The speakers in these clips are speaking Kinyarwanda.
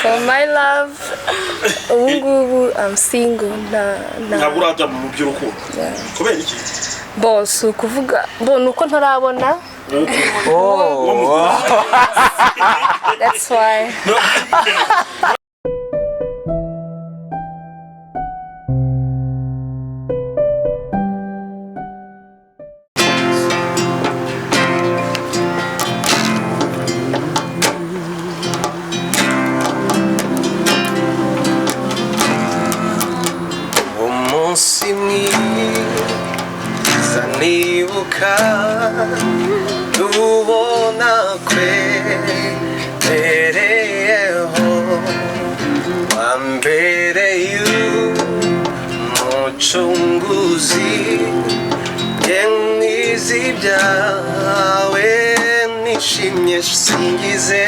So my love, I'm single. Naburaja mu by'urukundo. Kubera iki? Boss ukuvuga nuko ntarabona. Oh. That's why. Zanibuka tubona kwereyeho wambereye umucunguzi yemwizi byawe nishimye singize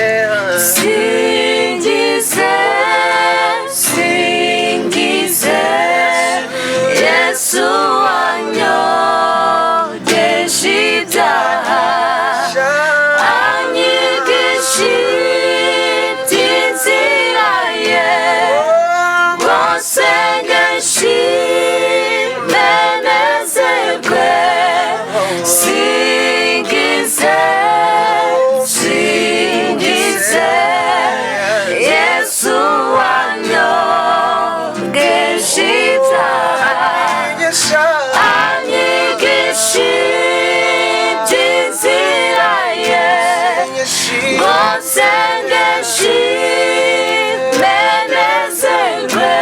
Yesu wanyogeje ibyaha anyigisha inzira ye rwose ngashime nezerwe singize Yesu wanyogeje ibyaha anyigisha inzira ye rwose ngashime nezerwe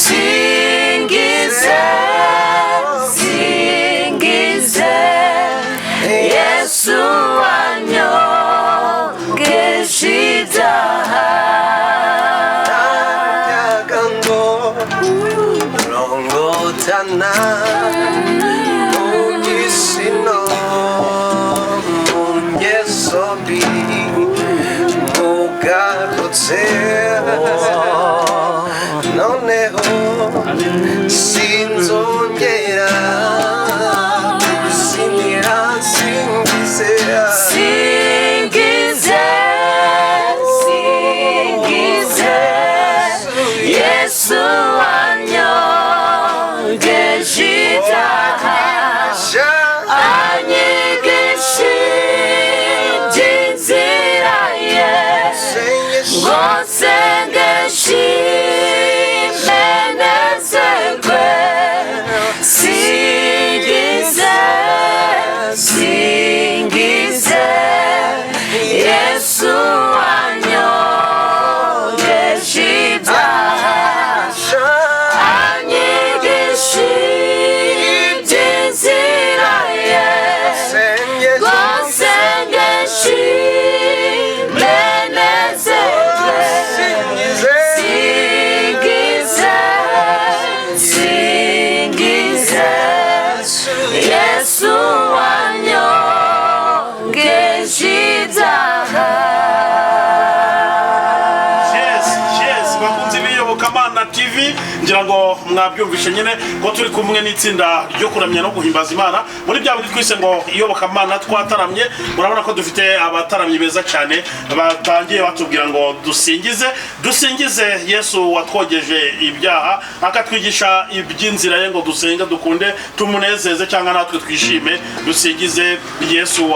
singize Yesu wanyogeje ibyaha rongotana mugisino mungesobi mugarutse noneho sinzongera singira singize Yesu wanyogeje ibyaha anyigisha inzira ye rwose ngashime nezerwe singize Yesu wanyogeje ibyaha anyigisha inzira ye rwose ngashime nezerwe singize Yesu wanyogeje ibyaha. Kamana TV ngira ngo mwabyumvishe nyine ko turi kumwe n'itsinda ryo kuramya no guhimbaza Imana muri bya bindi twise ngo iyobokamana twataramye. Murabona ko dufite abataramyi beza cyane batangiye batubwira ngo dusingize Yesu watwogeje ibyaha akatwigisha iby'inzira ye ngo dusenge dukunde tumunezeze cyangwa natwe twishime dusingize Yesu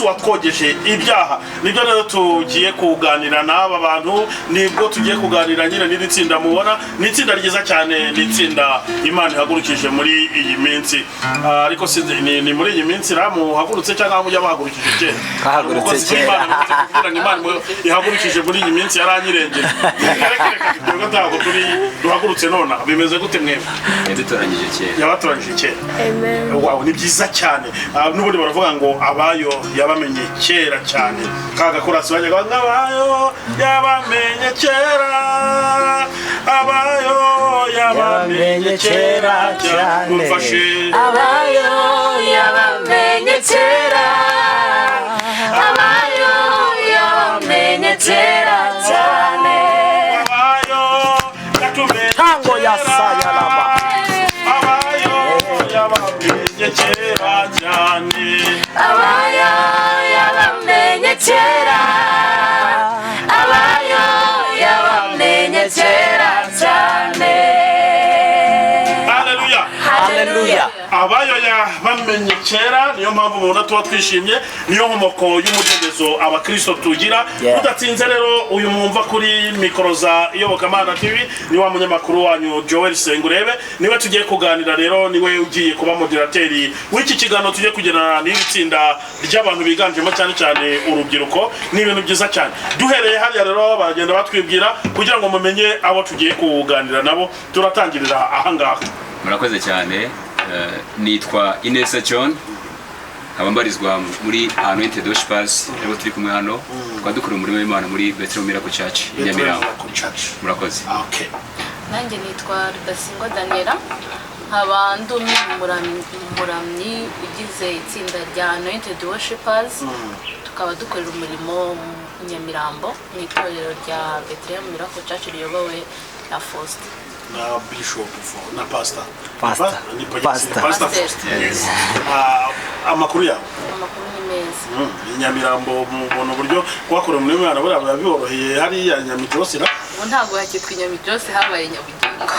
watwogeje ibyaha. Nibyo rero tugiye kuganira n'aba bantu, nibwo tugiye kuganira nyine n'iri tsinda mubona ni itsinda ryiza cyane, ni itsinda Imana ihagurukije muri iyi minsi. Ariko ni muri iyi minsi ramuhagurutse cyangwa mujya bahagurukije kera? Bahagurutse kera. Imana ihagurukije muri iyi minsi yaranyirengeye. Reka ntabwo duhagurutse none bimeze gute mwebwe? Yadutoranyije kera. Yabatoranyije kera. Amen. Wow, ni byiza cyane. N'ubundi baravuga ngo abayo yabamenye kera cyane. Kaga kurasi bajyaga ngabayo yabamenye kera. Abayo yabamenye kera cyane. Mumfashe. Abayo yabamenye kera. Abayo yabamenye kera cyane. Abayo yatumenye Tango ya sayalaba. Abayo yabamenye kera cyane. Abayo yabamenye kera. abayoya bamenye kera niyo mpamvu mubona tuba twishimye niyo nkomoko y'umudendezo abakristo tugira tudatinze rero uyu mwumva kuri mikoro za Iyobokamana TV ni wa munyamakuru wanyu Joel Sengurebe niwe tugiye kuganira rero niwe ugiye kuba moderateri w'iki kiganiro tugiye kugenana n'iri tsinda ry'abantu biganjemo cyane cyane urubyiruko ni ibintu byiza cyane duhereye hariya rero bagenda batwibwira kugira ngo mumenye abo tugiye kuganira nabo turatangirira ahangaha. Murakoze cyane. Nitwa Inesa John abambarizwa muri Anointed Worshipers abo turi kumwe hano twadukura umurimo w'Imana muri Bethlehem Miracle Church Nyamirambo. Murakoze. Okay. Nanjye nitwa Rudasingwa Daniela nkaba ndi umuramyi ugize itsinda rya Anointed Worshipers tukaba dukorera umurimo mu Nyamirambo mu itorero rya Bethlehem Miracle Church riyobowe na Faustin na Bishop na Pastor. Yes. Amakuru yawe ni meza. Nyamirambo mubona uburyo kwakorera muri mwana buriya biboroheye hariya Nyamijosira ubu ntabwo hakitwa Nyamijose habaye Nyabugingo.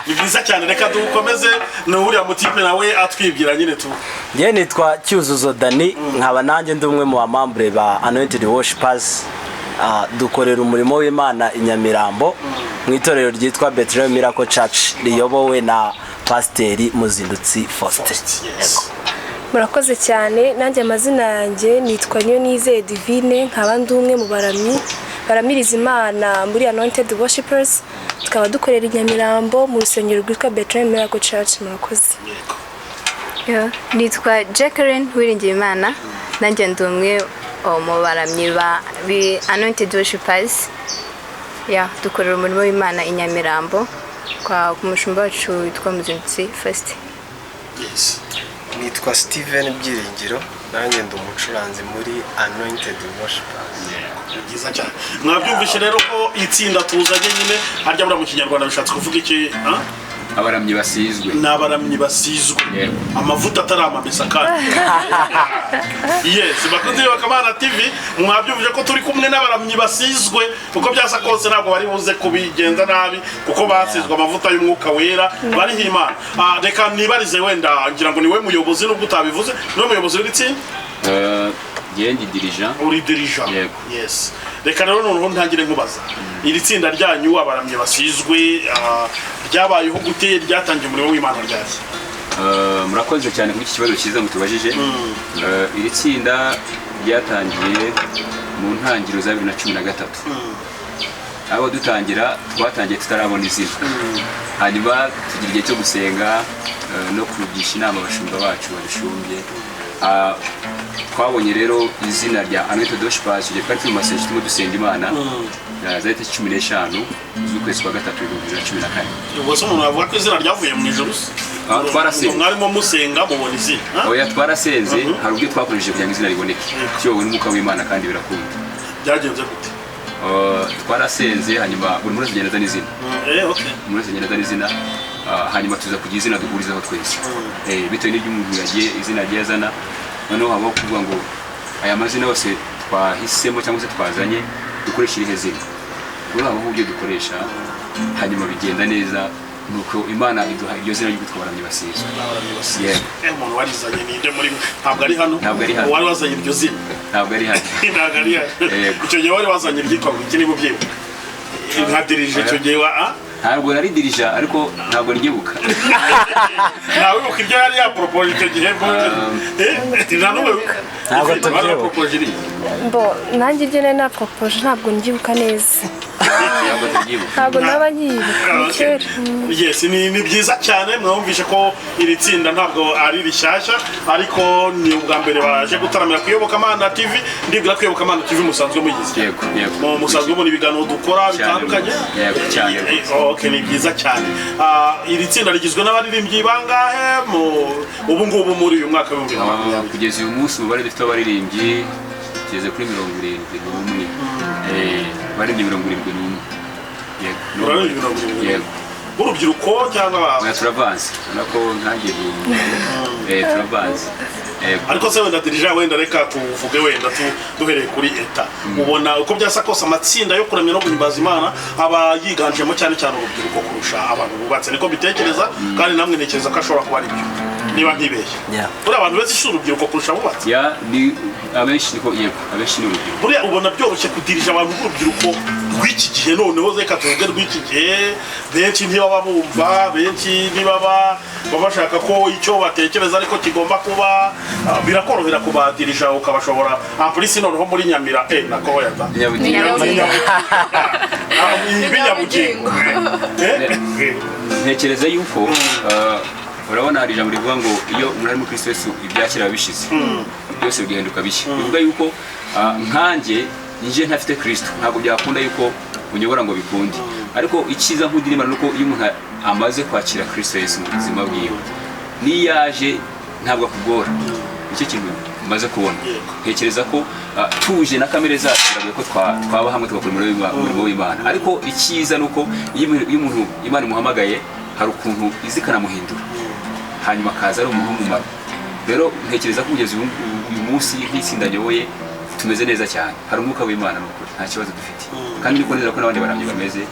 Ni byiza cyane reka dukomeze n'uriya mutipe nawe atwibwira nyine tu. Njye nitwa Cyuzuzo Dani nkaba nanjye ndi umwe mu bamambure ba Anointed Worshipers dukorera umurimo w'Imana i Nyamirambo mu itorero ryitwa Bethlehem Miracle Church riyobowe na Pasiteri Muzindutsi Faustin. Murakoze cyane nanjye amazina yanjye nitwa Nyonizeye Divine nkaba ndi umwe mu baramiriza Imana muri Anointed Worshipers tukaba dukorera i Nyamirambo mu rusengero rwitwa Bethlehem Miracle Church. Murakoze. Nitwa Jacqueline Uwiringiyimana nanjye ndi umwe mu baramyi ba Anointed Worshipers dukorera umurimo w'Imana i Nyamirambo kwa umushumba wacu witwa Muzindutsi Faustin. Yes. Nitwa Steven Byiringiro nanjye ndi umucuranzi muri Anointed Worshipers. Byiza cyane. Mwabyumvishe rero ko itsinda tuzanye nyine harya bura mu kinyarwanda bishatse kuvuga iki? Abaramyi basizwe. N'abaramyi basizwe. Amavuta ataramamesa kandi. Yes, bakunze Iyobokamana TV mwabyumvije ko turi kumwe n'abaramyi basizwe kuko byasa kose ntabwo bari buze kubigenza nabi kuko basizwe amavuta y'umwuka wera bari himana. Reka nibarize wenda ngira ngo niwe muyobozi nubwo utabivuze niwe muyobozi w'itsinda. Yendi dirigeant. Uri dirigeant. Yes. Reka rero noneho ntangire nkubaza. Iri tsinda ryanyu abaramye basizwe ryabayeho gute ryatangiye umurimo w'Imana ryari? Murakoze cyane kuri iki kibazo cyiza mutubajije. Iri tsinda ryatangiye mu ntangiriro za 2013. Abo dutangira twatangiye tutarabona izina. Hanyuma tugira igihe cyo gusenga no kugisha inama abashumba bacu babishumbye. Twabonye rero izina rya Anointed Worshipers ryo twari mu masengesho turimo dusenga Imana za 15 z'ukwezi kwa gatatu 2014. Ubwo se umuntu avuga ko izina ryavuye mu ijuru se? Twarasenze. Mwarimo musenga mubona izina? Oya twarasenze hari ubwo twakoresheje kugira ngo izina riboneke. Cyowe n'umwuka w'Imana kandi birakunda. Byagenze gute? Twarasenze hanyuma buri munsi agenda n'izina. Okay. Muri agenda n'izina hanyuma tuza kugira izina duhurizaho twese. Bitewe n'ibyo umuntu yagiye izina rye yazana noneho habaho kuvuga ngo aya mazina yose twahisemo cyangwa se twazanye dukoresha irihe zina. Ubwo habaho uburyo dukoresha hanyuma bigenda neza nuko Imana iduha iryo zina ryo gutwara abaramyi basizwe. Umuntu warizanye ninde muri ntabwo ari hano? Wari wazanye iryo zina? Ntabwo ari hano. Ntabwo ari hano. Icyo gihe wari wazanye iryitwa ngo iki nibo byibuka. Nka dirije icyo gihe ntabwo nari dirija ariko ntabwo ryibuka. Nawe uko ibyo yari yapropose icyo gihe ntabwo tubyibuka. Nanjye ibyo nari napropose ntabwo ndyibuka neza. Ntabwo naba nyibuka. Yes, ni byiza cyane mwumvishe ko iri tsinda ntabwo ari rishyashya ariko ni ubwa mbere baje gutaramira ku Iyobokamana TV. Ndibwira ko Iyobokamana TV musanzwe mugize. Yego. Musanzwe muri ibiganiro dukora bitandukanye. Okay, ni byiza cyane. Iri tsinda rigizwe n'abaririmbyi bangahe ubu ngubu muri uyu mwaka w'ibihumbi? Kugeza uyu munsi umubare dufite abaririmbyi tugeze kuri 71. Baririmbyi 71. Yego. Urubyiruko cyangwa turavanze urabona ko ntangiye turavanze ariko se wenda dirija wenda reka tuvuge wenda duhereye kuri eta ubona uko byasa kose amatsinda yo kuramya no guhimbaza Imana aba yiganjemo cyane cyane urubyiruko kurusha abantu bubatse niko bitekereza kandi namwe ntekereza ko ashobora kuba ari byo niba ntibeshye buri abantu bese ishuri urubyiruko kurusha bubatse ni abenshi niko yego abenshi ni urubyiruko buriya ubona byoroshye kudirija abantu b'urubyiruko rw'iki gihe noneho reka tuvuge rw'iki gihe benshi ntibaba bumva benshi ntibaba bashaka ko icyo batekereza ariko kigomba kuba birakorohera kubadirija ukabashobora ampulisi noneho muri Nyamira nako yata binyabugingo ntekereza yuko urabona hari ijambo rivuga ngo iyo umuntu ari mu Kristo Yesu ibyakira bishize byose bigahinduka bishya bivuga yuko nkanjye nje ntafite Kristo ntabwo byakunda yuko unyobora ngo bikunde ariko icyiza nk'udirima nuko iyo umuntu amaze kwakira Kristo Yesu mu buzima bwiwe niyaje ntabwo akugora icyo kintu maze kubona ntekereza ko tuje na kamere zacu biragoye ko twaba hamwe tugakora umurimo w'Imana ariko icyiza nuko iyo umuntu Imana imuhamagaye hari ukuntu izikanamuhindura hanyuma akaza ari umuntu w'umumaro rero ntekereza ko kugeza uyu munsi nk'itsinda nyoboye tumeze neza cyane hari umwuka w'Imana n'ukuri nta kibazo dufite kandi niko neza ko n'abandi baramye bameze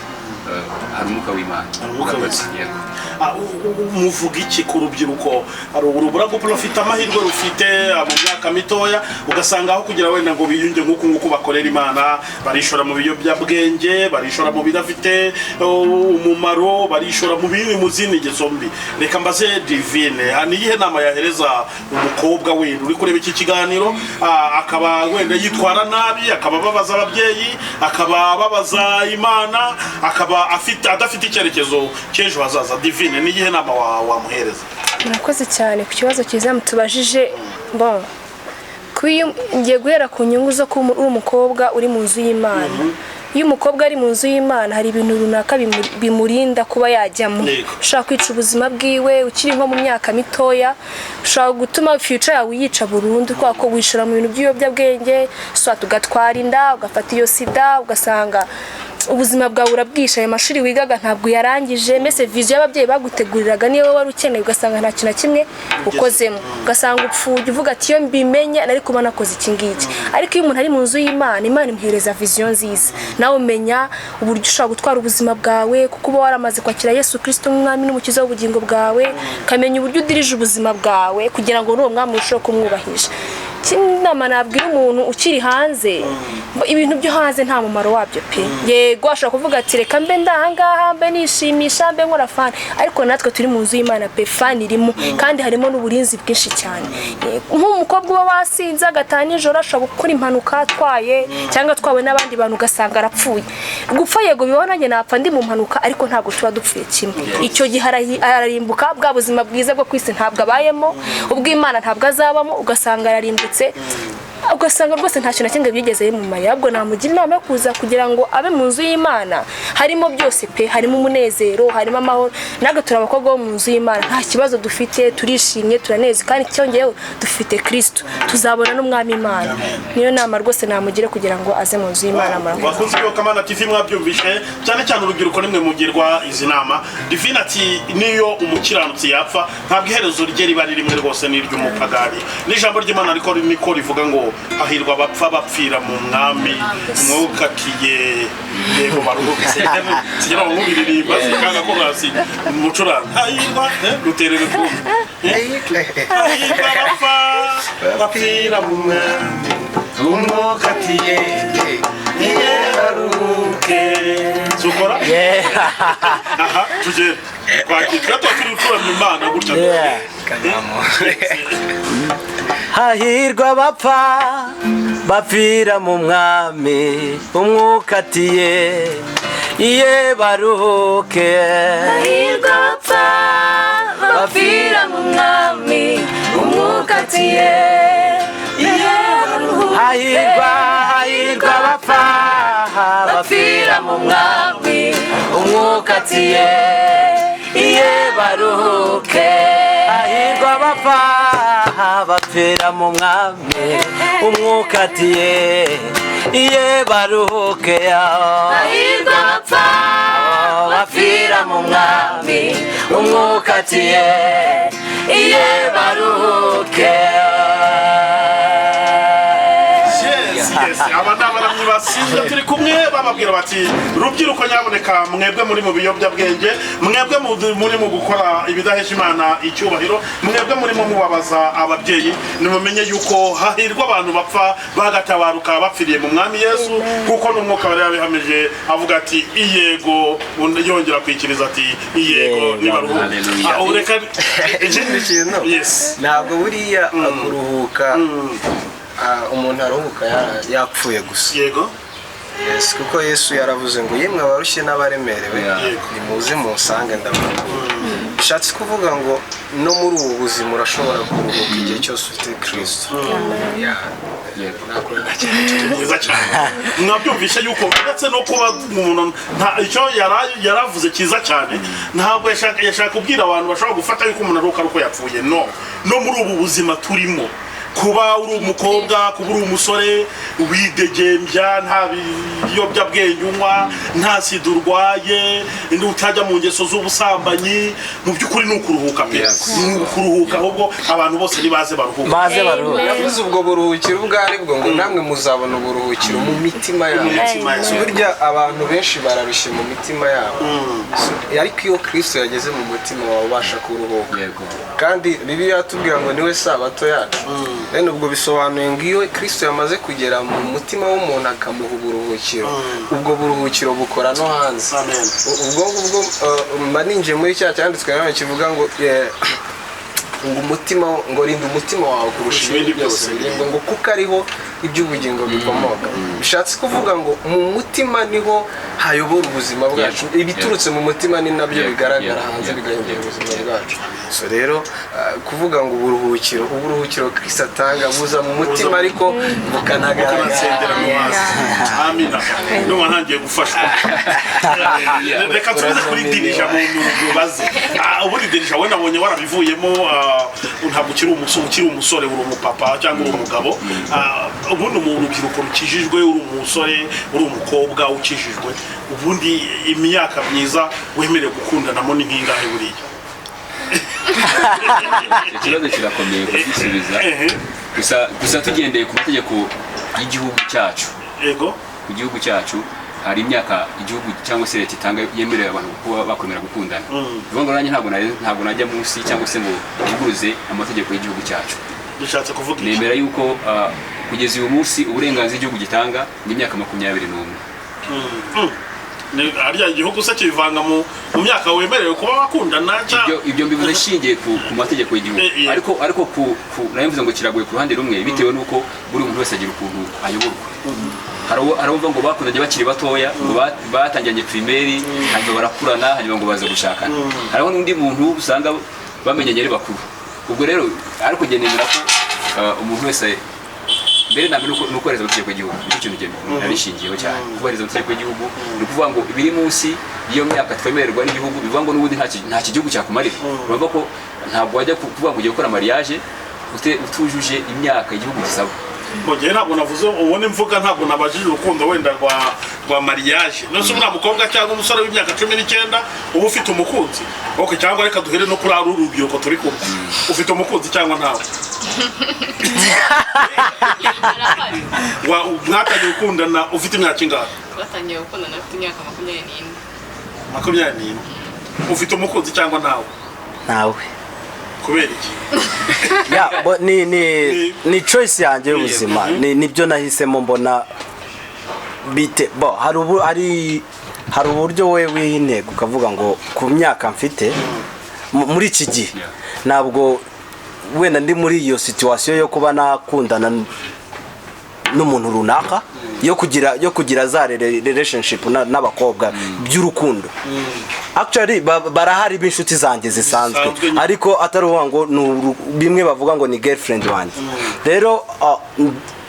hari umwuka w'Imana muvuga iki ku rubyiruko hari urubura rwo profita amahirwe rufite mu myaka mitoya ugasanga aho kugira wenda ngo biyunge nk'uko bakorera Imana barishora mu biyobyabwenge barishora mu bidafite umumaro barishora mu bindi mu zindi ngeso mbi reka mbaze Divine ni iyihe nama yahereza umukobwa wenda uri kureba iki kiganiro akaba wenda yitwara nabi akaba babaza ababyeyi akaba babaza Imana akaba adafite icyerekezo cy'ejo hazaza Divine ni iyihe nama wamuhereza? Murakoze cyane ku kibazo cyiza mutubajije ngiye guhera ku nyungu zo kuba umukobwa uri mu nzu y'Imana iyo umukobwa ari mu nzu y'Imana hari ibintu runaka bimurinda kuba yajyamo ushaka kwica ubuzima bwiwe ukiri nko mu myaka mitoya ushaka gutuma future yawe yica burundu kwa ko wishora mu bintu by'iyobyabwenge tugatwara inda ugafata iyo sida ugasanga ubuzima bwawe urabwisha ayo mashuri wigaga ntabwo yarangije mese vision y'ababyeyi baguteguriraga niyo wari ukeneye ugasanga nta kintu na kimwe ukozemo ugasanga upfuye uvuga ati iyo mbimenye nari kuba nakoze iki ngiki ariko iyo umuntu ari mu nzu y'Imana Imana imuhereza vision nziza nawe umenya uburyo ushaka gutwara ubuzima bwawe kuko uba waramaze kwakira Yesu Kristo nk'umwami n'umukiza w'ubugingo bwawe kamenya uburyo udirije ubuzima bwawe kugira ngo n'uwo mwami urusheho kumwubahisha inama nabwira umuntu ukiri hanze ibintu byo hanze nta mumaro wabyo pe yego ashaka kuvuga ati reka mbe ndahangaha mbe nishimisha mbe nkora fan ariko natwe turi mu nzu y'Imana pe fan irimo kandi harimo n'uburinzi bwinshi cyane nk'umukobwa uba wasinze agataha nijoro ashaka gukora impanuka atwaye cyangwa atwawe n'abandi bantu ugasanga arapfuye gupfa yego bibaho nanjye napfa ndi mu mpanuka ariko ntabwo tuba dupfuye kimwe icyo gihe ararimbuka bwa buzima bwiza bwo kwisi ntabwo abayemo ubw'Imana ntabwo azabamo ugasanga ararimbutse ugasanga rwose nta kintu kimwe byigeze bimumara ahubwo namugira inama yo kuza kugira ngo abe mu nzu y'Imana harimo byose pe harimo umunezero harimo amahoro naga turabakobwa bo mu nzu y'Imana nta kibazo dufite turishimye turaneze kandi cyongeyeho dufite Kristo tuzabona n'umwami Imana niyo nama rwose namugira kugira ngo aze mu nzu y'Imana bakunze ko Kamana TV mwabyumvishe cyane cyane urubyiruko nimwe mugirwa izi nama Divine ati niyo umukiranutsi yapfa ntabwo iherezo rye riba rimwe rwose n'iry'umupagani n'ijambo ry'Imana ariko niko rivuga ngo ahirwa bapfa bapfira mu mwami mwukatiye yego baruhuke sigira ngo mubiririmba sikanga ko hasi umucuranga ahirwa ruterere kumwe ahirwa bapfa bapfira mu mwami umwukatiye baruhuke sukora aha tuje kwakira turi gucuramya Imana gutya hahirwa bapfa bapfira mu mwami umwukatiye iye baruhuke hahirwa bapfa bapfira mu mwami umwukatiye iye baruhuke hahirwa bapfa bapfira mu mwami umwukatiye iye baruhuke hahirwa bapfa bapfira mu mwami umwukatiye iye baruhuke hahirwa bapfa bapfira mu mwami umwuka atiye iye baruhuke. aba ni abaramyi basinze turi kumwe bababwira bati rubyiruko nyaboneka mwebwe muri mu biyobyabwenge, mwebwe muri mu gukora ibidahesha Imana icyubahiro, mwebwe murimo mubabaza ababyeyi, nimumenye yuko hahirwa abantu bapfa bagatabaruka bapfiriye mu mwami Yesu, kuko n'umwuka wari yabihamije avuga ati iyego, yongera kwikiriza ati iyego nibaruhuka. Ureka ikindi kintu ntabwo buriya kuruhuka umuntu aruhuka yapfuye gusa. Yego. Yes, kuko Yesu yaravuze ngo yemwe abarushye n'abaremerewe nimuze munsange ndabaruhura. Bishatse kuvuga ngo no muri ubu buzima urashobora kuruhuka igihe cyose ufite Kristo. Neza cyane. Mwabyumvisha yuko ndetse no kuba umuntu icyo yaravuze cyiza cyane, ntabwo yashaka kubwira abantu bashobora gufata yuko umuntu aruhuka uko yapfuye. No muri ubu buzima turimo, kuba uri umukobwa, kuba uri umusore widegembya, nta biyobyabwenge unywa, nta sida urwaye, utajya mu ngeso z'ubusambanyi, mu by'ukuri ni ukuruhuka pe. Ni ukuruhuka, ahubwo abantu bose nibaze baruhuka. Yavuze ubwo buruhukiro ubwo aribwo ngo namwe muzabona uburuhukiro mu mitima yabo. Burya abantu benshi bararushye mu mitima yabo, ariko iyo Kristo yageze mu mutima wawe ubasha kuruhuka. Kandi Bibiliya yatubwira ngo niwe sabato yacu. Rero ubwo bisobanuye ngo iyo Kristo yamaze kugera mu mutima w'umuntu akamuha uburuhukiro, ubwo buruhukiro bukora no hanze. Ubwo maninje muri cya cyanditswe nawe kivuga ngo umutima ngo rinda umutima wawe kurusha ibindi byose, ngo kuko ariho iby'ubugingo bikomoka. Bishatse kuvuga ngo mu mutima niho hayobora ubuzima bwacu, ibiturutse mu mutima ni nabyo bigaragara hanze bigahindura ubuzima bwacu. So rero kuvuga ngo uburuhukiro Kristo atanga buza mu mutima ariko bukanagaragara mu maso. Amina. Ndumva ntangiye gufashwa. Reka tuze kuri dirija mu baze. Ubundi dirija we nabonye warabivuyemo, ntabwo ukiri umusore, uri umupapa cyangwa uri umugabo. Ubundi mu rubyiruko rukijijwe, uri umusore, uri umukobwa ukijijwe, ubundi imyaka myiza wemerewe gukundanamo ni nk'ingahe buriya? Ikibazo kirakomeye kugisubiza, gusa tugendeye ku mategeko y'igihugu cyacu. Yego. Ku gihugu cyacu hari imyaka igihugu cyangwa se leta itanga yemerera abantu kuba bakwemera gukundana. Bivuga ngo nanjye ntabwo najya munsi cyangwa se ngo nibuze amategeko y'igihugu cyacu. Bishatse kuvuga iki? Nemera yuko kugeza uyu munsi uburenganzira igihugu gitanga ni imyaka 21. Ariya igihugu se kivanga mu myaka wemerewe kuba bakundana cyangwa ibyo mbivuze shingiye ku mategeko y'igihugu. Ariko navuze ngo kiragoye ku ruhande rumwe bitewe nuko buri muntu wese agira ukuntu ayoborwa. Haravuga ngo bakundanye bakiri batoya, ngo batangiranye primaire, hanyuma barakurana, hanyuma ngo baza gushakana. Hariho n'undi muntu usanga bamenyanye ari bakuru. Ubwo rero ariko ngendera ko umuntu wese mbere namwe nuko reza amategeko y'igihugu, icyo kintu genda nabishingiyeho cyane. Kubahiriza amategeko y'igihugu ni ukuvuga ngo biri munsi iyo myaka twemererwa n'igihugu, bivuga ngo n'ubundi nta kigihugu cyakumarira. Urumva ko ntabwo wajya kuvuga ngo ugiye gukora mariage utujuje imyaka igihugu gisaba. Mugihe ntabwo navuze ubone mvuga, ntabwo nabajije urukundo wenda rwa mariage. Nose umwana mukobwa cyangwa umusore w'imyaka 19 uba ufite umukunzi. Okay, cyangwa reka duhere no kuri urubyiruko turi kumwe. Ufite umukunzi cyangwa ntawe? Mwatangiye gukundana ufite imyaka ingahe? Twatangiye gukundana afite imyaka 24. 24. Ufite umukunzi cyangwa ntawe? Ntawe. Kubera iki? ni choice yanjye y'ubuzima, nibyo nahisemo mbona bite. Hari uburyo we w'intego ukavuga ngo ku myaka mfite muri iki gihe ntabwo wenda ndi muri iyo situation yo kuba nakundana n'umuntu runaka, yo kugira za relationship n'abakobwa by'urukundo. Actually barahari b'inshuti zanjye zisanzwe, ariko atari uvuga ngo bimwe bavuga ngo ni girlfriend wanjye. Rero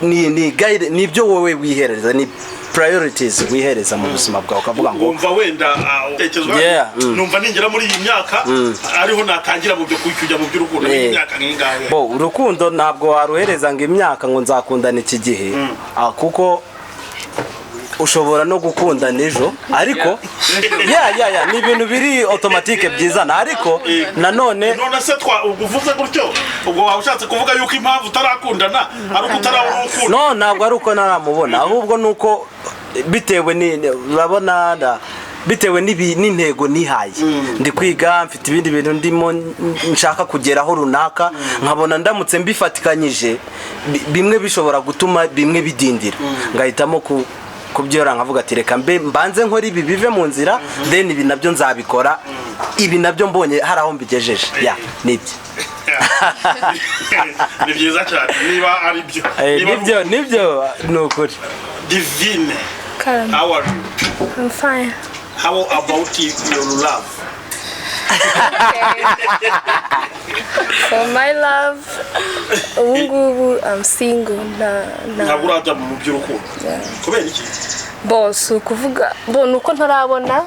ni guide, nibyo wowe wihereza, ni priorities wihereza mu buzima bwawe, ukavuga ngo umva wenda utekerezwa numva ningera muri iyi myaka ariho natangira mu byo kujya mu by'urukundo n'imyaka nk'ingahe. Urukundo ntabwo waruhereza ngo imyaka ngo nzakundana iki gihe, kuko ushobora no gukunda n'ejo ariko ya ni ibintu biri automatique byizana ariko nanone se uvuze gutyo ubwo waba ushatse kuvuga yuko impamvu utarakundana ari uko utarabona urukundo. no ntabwo ari uko naramubona ahubwo nuko bitewe urabona bitewe n'intego nihaye ndi kwiga mfite ibindi bintu ndimo nshaka kugeraho runaka nkabona ndamutse mbifatikanyije bimwe bishobora gutuma bimwe bidindira ngahitamo kubyora nkavuga ati reka mbanze nkora ibi bive mu nzira then ibi nabyo nzabikora ibi nabyo mbonye hari aho mbigejeje nibyo ni byiza cyane niba ari byo nibyo ni ukuri. Divine, how are you? I'm fine. How about your love? For my love, ubungubu I'm single ntabwo urajya mu by'urukundo kubera iki? Boss ukuvuga nuko ntarabona.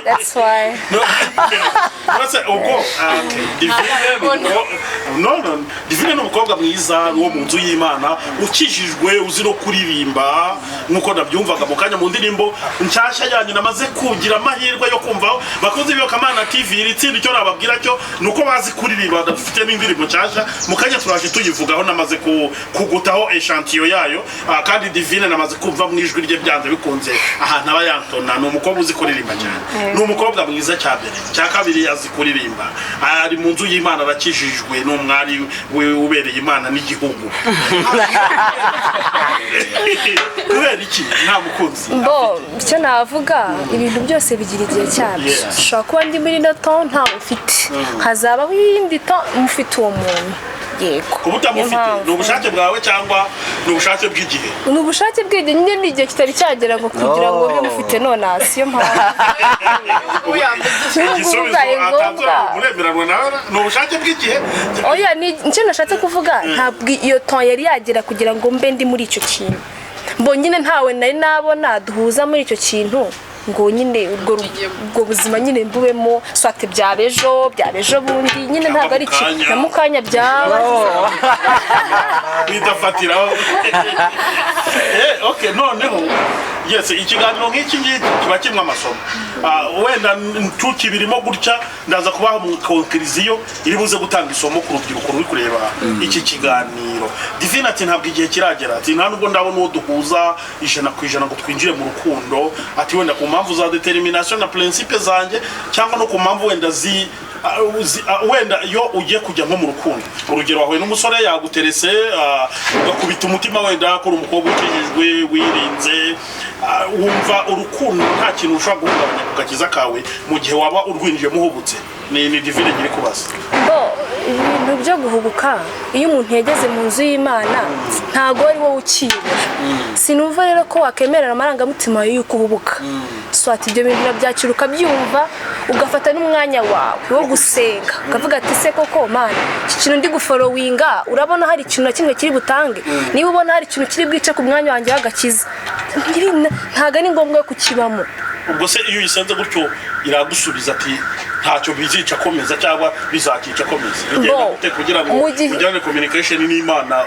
That's why. Divine ni umukobwa mwiza wo mu nzu y'Imana ukijijwe uzi no kuririmba nkuko nabyumvaga mu kanya mu ndirimbo nshyashya yanyu namaze kugira amahirwe yo kumvaho bakoze Iyobokamana TV iri tsinda icyo nababwira cyo nuko bazi kuririmba dufite n'indirimbo nshyashya mu kanya turaje tuyivugaho namaze kugutaho echantillon yayo kandi Divine namaze kumva mu ijwi rye byanze bikunze ahantu aba yantona ni umukobwa uzi kuririmba cyane ni umukobwa mwiza cyane cya kabiri azi kuririmba ari mu nzu y'Imana arakijijwe n'umwari ubereye Imana n'igihugu kubera iki nta mukunzi icyo navuga ibintu byose bigira igihe cyabyo ushobora kuba ndi muri no ton nta ufite hazabaho iyindi ton mufite uwo muntu yego kuba utamufite ni ubushake bwawe cyangwa ni ubushake bw'igihe? Ni ubushake bw'igihe nyine ni igihe kitari cyagera ngo kugira ngo ube mufite none siyo mpamvu igisubizo atanze muremeranwa nawe ni ubushake bw'igihe. Oya nicyo nashatse kuvuga ntabwo iyo ton yari yagera kugira ngo mbe ndi muri icyo kintu nyine ntawe nari nabona duhuza muri icyo kintu ngo nyine ubwo buzima nyine mbubemo swate byabejo bundi nyine ntabwo ari ikintu na mukanya byaba bidafatiraho. Okay, noneho yes ikiganiro nk'iki kiba kimwe amasomo wenda tukibirimo gutya ndaza kubaha mu conclusion iri buze gutanga isomo ku rubyiruko ruri kureba iki kiganiro. Divine ati ntabwo igihe kiragera ati nta nubwo ndabona uwo duhuza 100% ngo twinjire mu rukundo ati wenda ku mpamvu za determination na principe zanjye cyangwa no ku mpamvu wenda wenda iyo ugiye kujya nko mu rukundo urugero wahuye n'umusore yaguterese ugakubita umutima wenda kuri umukobwa ukijijwe wirinze wumva urukundo nta kintu ushobora guhungabanya ku gakiza kawe mu gihe waba urwinjiye muhubutse ni Divine giri kubaza ibintu byo guhubuka iyo umuntu yageze mu nzu y'Imana ntago ari wowe ukiyobora sinumva rero ko wakemerera amarangamutima y'uko uhubuka swati ibyo bintu nabyakira ukabyumva ugafata n'umwanya wawe wo gusenga ukavuga ati se koko Mana iki kintu ndi gufollowinga urabona hari ikintu na kimwe kiri butange niba ubona hari ikintu kiri bwice ku mwanya wanjye w'agakiza ntago ari ngombwa kukibamo. ubwo se iyo uyisenze gutyo iragusubiza ati ntacyo bizica komeza cyangwa bizakica komeza bigenda gute kugira ngo mujyane communication n'Imana?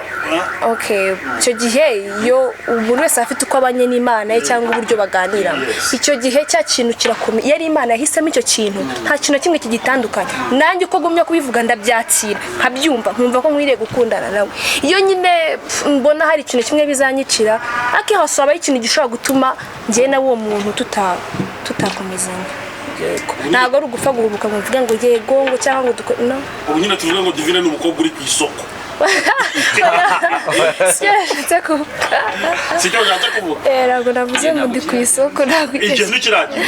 Okay, icyo gihe iyo umuntu wese afite uko abanye n'Imana cyangwa uburyo baganira icyo gihe cya kintu kirakomeye yari Imana yahisemo icyo kintu nta kintu kimwe kigitandukanye nanjye uko gumya kubivuga ndabyakira nkabyumva nkumva ko nkwiriye gukundana nawe iyo nyine mbona hari ikintu kimwe bizanyicira akihasaba ikintu gishobora gutuma njye na uwo muntu tutakomezanya ntabwo ari ugupfa guhubuka ngo mvuge ngo yego ngo cyangwa ngo no ubu nyine tuvuge ngo Divine ni umukobwa uri ku isoko sicyo ushaka kuvuga ntabwo navuze ngo ndi ku isoko ntabwo igihe ntikiragiye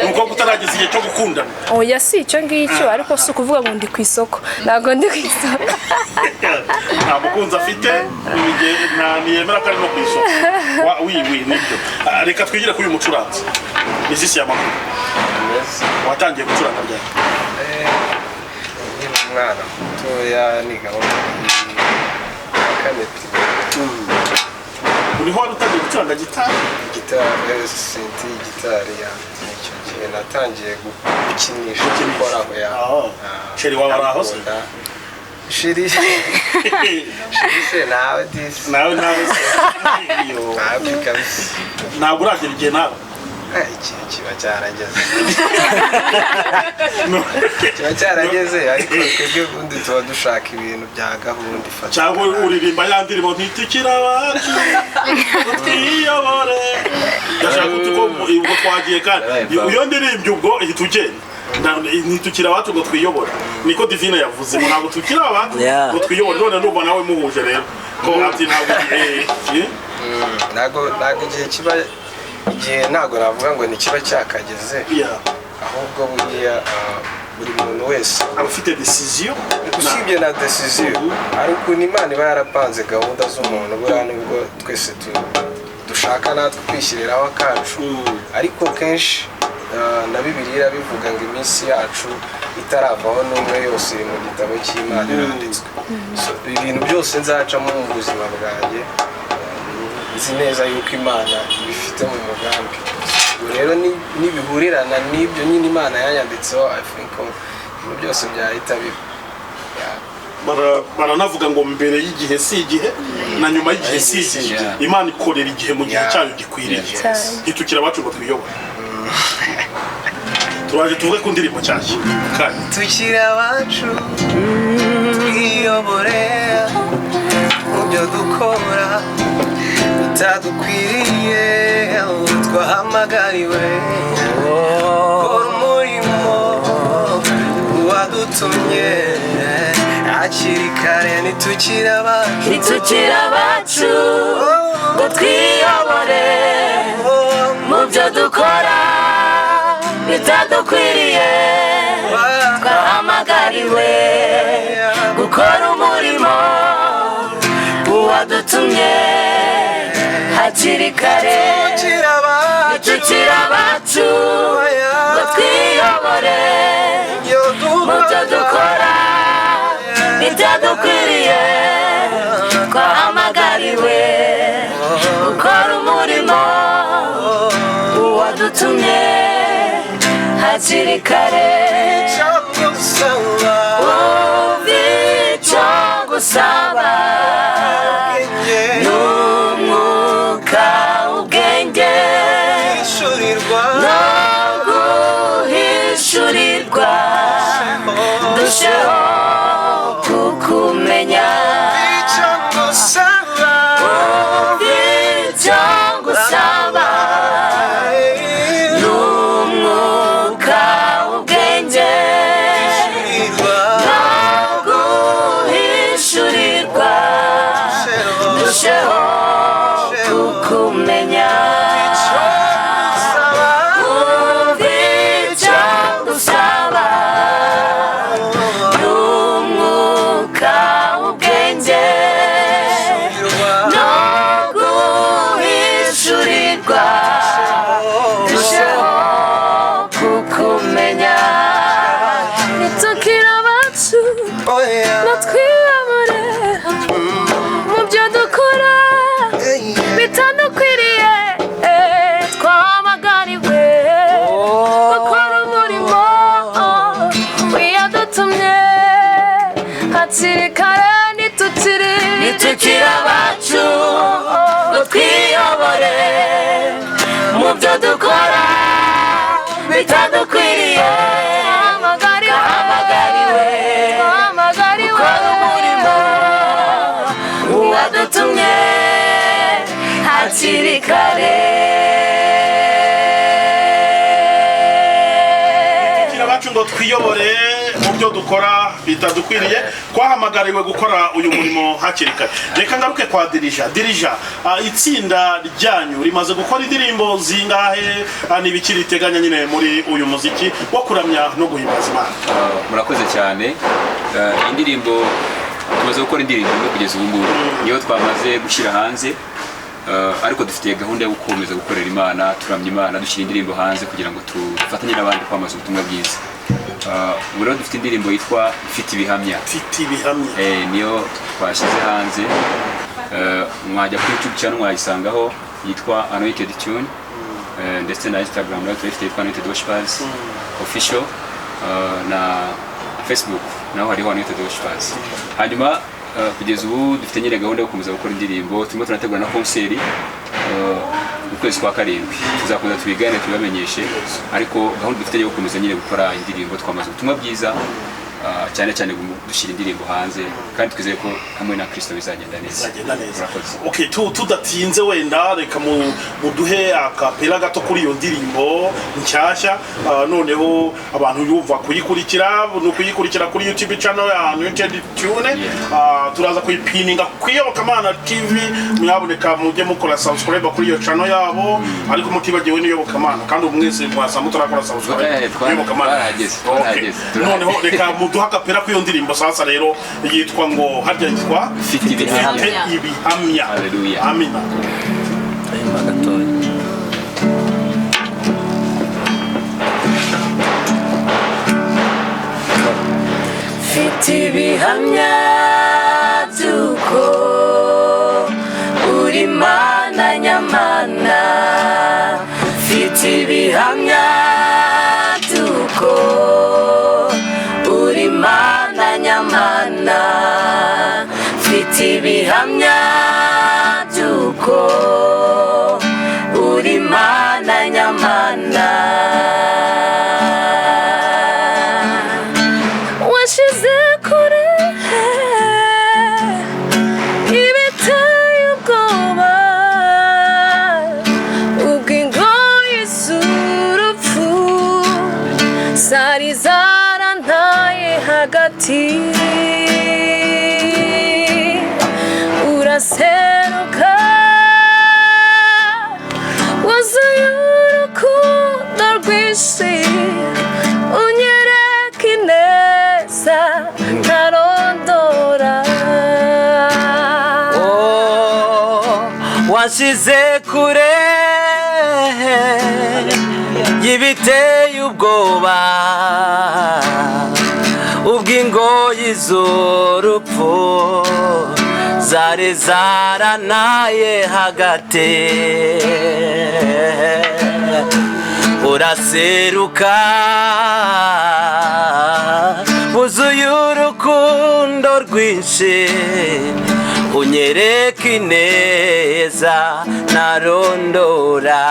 umukobwa utarageze igihe cyo gukundana oya si icyo ngicyo ariko si ukuvuga ngo ndi ku isoko ntabwo ndi ku isoko nta mukunzi afite ntiyemera ko ari no ku isoko nibyo reka twigire kuri uyu mucuranzi Mizisi y'amakuru watangiye gucuranga ryari? Nkiri umwana mutoya niga mu kane uriho wari utangiye gucuranga gitari sinti gitari icyo gihe natangiye gukinisha gukora aho sheri wawe ari aho se? shiri nawe disi nawe ntabwo uragera igihe nawe ikintu kiba cyarageze ariko twebwe ubundi tuba dushaka ibintu bya gahunda ifata cyangwa uririmba ya ndirimbo ntitukira abacu twiyobore ndashaka ubwo twagiye kandi iyo ndirimbo ubwo ihita ugenda ntitukira abacu ngo twiyobore niko Divine yavuze ntabwo tukira abacu ngo twiyobore none numva nawe muhuje rero ko ati ntabwo igihe kiba igihe ntabwo navuga ngo ni kiba cyakageze ahubwo buriya buri muntu wese aba afite decision usibye na decision ari ukuntu Imana iba yarapanze gahunda z'umuntu buriya nubwo twese dushaka natwe kwishyiriraho akacu ariko kenshi na Bibiliya bivuga ngo iminsi yacu itaravaho n'umwe yose iri mu gitabo cy'Imana iranditswe ibintu byose nzacamo mu buzima bwanjye nzi neza yuko Imana ibifite mu mugambi ubwo rero nibihurirana n'ibyo nyine Imana yanyanditseho I think ibintu byose byahita biba baranavuga ngo mbere y'igihe si igihe na nyuma y'igihe si igihe Imana ikorera igihe mu gihe cyayo gikwiriye ntitukira abacu ngo twiyobore turaje tuvuge ku ndirimbo nshyashya tukira abacu twiyobore mu byo dukora bitadukwiriye twahamagariwe gukora umurimo wadutumye hakiri kare ntitukira abacu ngo twiyobore mu byo dukora bitadukwiriye twahamagariwe gukora umurimo wadutumye hakiri kare ntitukira abacu ngo twiyobore mu byo dukora bitadukwiriye twahamagariwe gukora umurimo wadutumye hakiri kare icyo gusaba n'umwuka ubwenge no guhishurirwa dusheho kukumenya icyo gusaba n'umwuka ubwenge no guhishurirwa dusheho kukumenya icyo gusaba n'umwuka ubwenge no guhishurirwa dusheho kukumenya ntitukira abacu ngo twiyobore mu byo dukora bitadukwiriye twahamagariwe gukora umurimo wiyadutumye hakiri kare ntitukira abacu ngo twiyobore mu byo dukora bitadukwiriye twahamagariwe gukora umurimo wadutumye hakiri kare abacu ngo twiyobore mu byo dukora bitadukwiriye twahamagariwe gukora uyu murimo hakiri kare reka ngaruke kwa dirija itsinda ryanyu rimaze gukora indirimbo zingahe n'ibiki riteganya nyine muri uyu muziki wo kuramya no guhimbaza Imana murakoze cyane indirimbo tumaze gukora indirimbo no kugeza ubu ngubu niyo twamaze gushyira hanze ariko dufite gahunda yo gukomeza gukorera Imana turamya Imana dushyira indirimbo hanze kugira ngo dufatanye n'abandi kwamamaza ubutumwa bwiza ubu rero dufite indirimbo yitwa Mfite Ibihamya niyo twashyize hanze mwajya kuri YouTube channel mwayisangaho yitwa Anointed Tune ndetse na Instagram nayo turifite yitwa Anointed Worshipers official na Facebook naho hariho Anointed Worshipers. Hanyuma kugeza ubu dufite nyine gahunda yo gukomeza gukora indirimbo, turimo tunategura na konseri mu kwezi kwa karindwi, tuzakomeza tubigane tubamenyeshe, ariko gahunda dufite yo gukomeza nyine gukora indirimbo, twamaze ubutumwa bwiza cyane cyane dushyira indirimbo hanze, kandi twizeye ko hamwe na Kristo bizagenda neza. Okay, tudatinze wenda reka muduhe akapela gato kuri iyo ndirimbo nshyashya, noneho abantu yumva kuyikurikira no kuyikurikira kuri YouTube channel ya Anointed Tune. Turaza kuyipininga kuyobokamana TV, mwaboneka mujye mukora subscribe kuri iyo channel yabo, ariko mutibagiwe niyobokamana, kandi umwese mwasamo turakora subscribe kuyobokamana. Noneho reka duha kapera ku iyo ndirimbo sasa rero yitwa ngo harya yitwa Mfite ibihamya. Haleluya. Amina. Mfite ibihamya by'uko uri Mana nyamana, mfite ibihamya by'uko uri Mana nyamana, mfite ibihamya by'uko uri Mana nyamana. Washize kure ibiteye ubwoba, ubw'ingoyi z'urupfu zari zarantaye hagati, uraseruka wuzuye urukundo rwinshi, unyereka ineza ntarondora. Washize kure y'ibiteye ubwoba, ubw'ingoyi z'urupfu zari zaranaye hagati, uraseruka wuzuye urukundo rwinshi, unyereka ineza ntarondora.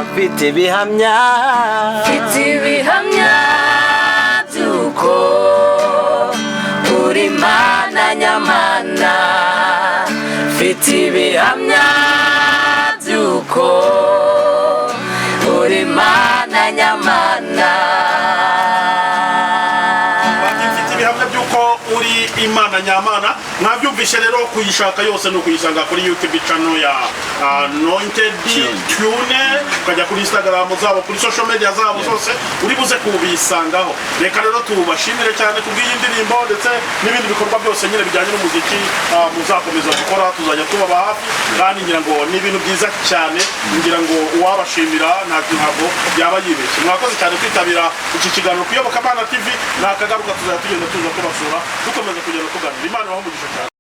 Mfite ibihamya by'uko uri Mana nyamana, mfite ibihamya by'uko uri Mana nyamana. Mfite ibihamya by'uko uri Imana nyamana. Mwabyumvishe rero kuyishaka yose no kuyisanga kuri YouTube channel ya Anointed Tune, ukajya kuri Instagram zabo, kuri social media zabo zose uri buze kubisangaho. Reka rero tubashimire cyane kubw'iyi ndirimbo ndetse n'ibindi bikorwa byose nyine bijyanye n'umuziki muzakomeza gukora, tuzajya tubaba hafi, kandi ngira ngo ni ibintu byiza cyane, ngira ngo uwabashimira ntabwo yaba yibeshye. Mwakoze cyane kwitabira iki kiganiro kuyobokamana TV, nakagaruka tuzajya tugenda tuza kubasura dukomeza kugenda tuganira. Imana ibahe umugisha cyane.